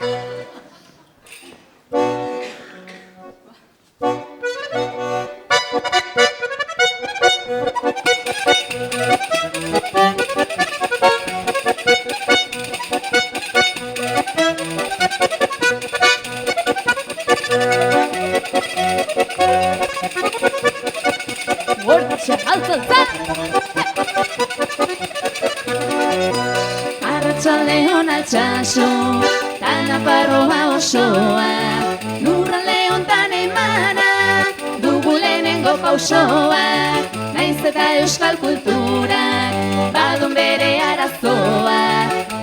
Hortxe, altzaltza! Arratsaldeon altsasu, ta Nafarroa osoa, lurralde hontan emana, dugu lehenengo pausoa, naiz eta euskal kulturak, badun bere arazoa,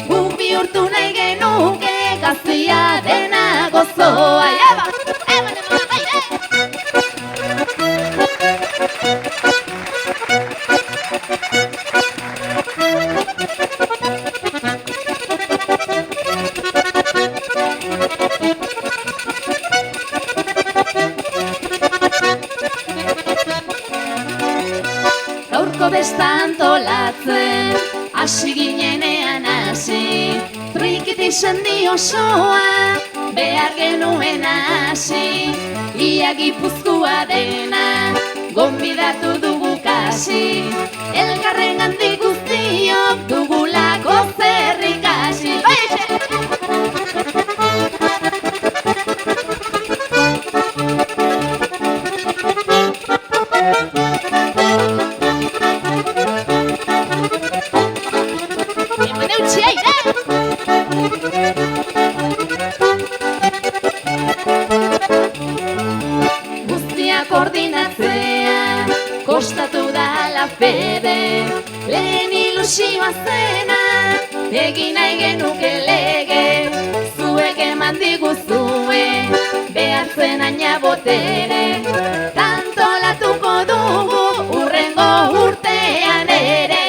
guk bihurtu nahi genuke, gazia dena gozoa, eba! Gaurko besta antolatzen, hasi ginenean hasi, trikiti sendi osoa, behar genuen hasi, ia Gipuzkoa dena, gonbidatu dugu kasi, elkarren gandik guztiok dugulako zer ikasi. Guztia koordinatzea, kostatu da la fede, lehen ilusioa zena, egin nahi genuke lege, zuek eman diguzue, behartzen aina botere, tantolatuko dugu urrengo urtean ere.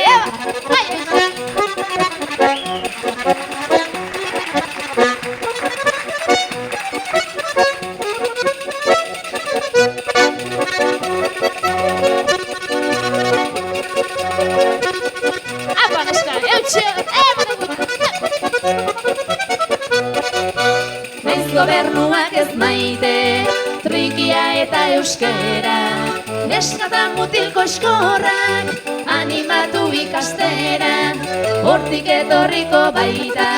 Naiz gobernuak ez maite, trikia eta euskera, neskatan mutilko eskorrak, animatu ikastera, hortik etorriko baita,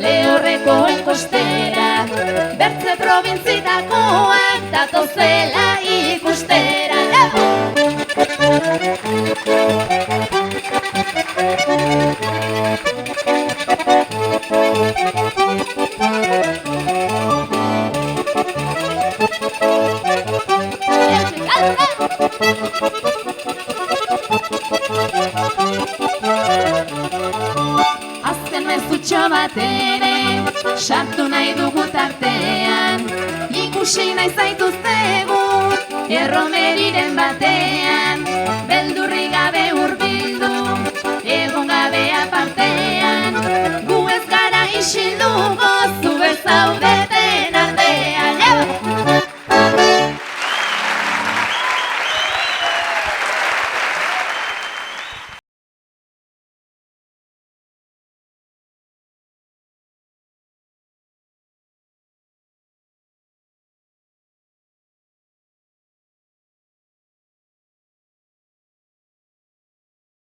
Lehorrekoen kostera, bertze probintzitakoak datozela ikustera. Azken mezutxo bat ere, sartu nahi dugu tartean, ikusi nahi zaituztegu, erromeriren batean, beldurri gabe hurbildu, egon gabe apartean, gu ez gara isilduko, zu ez hau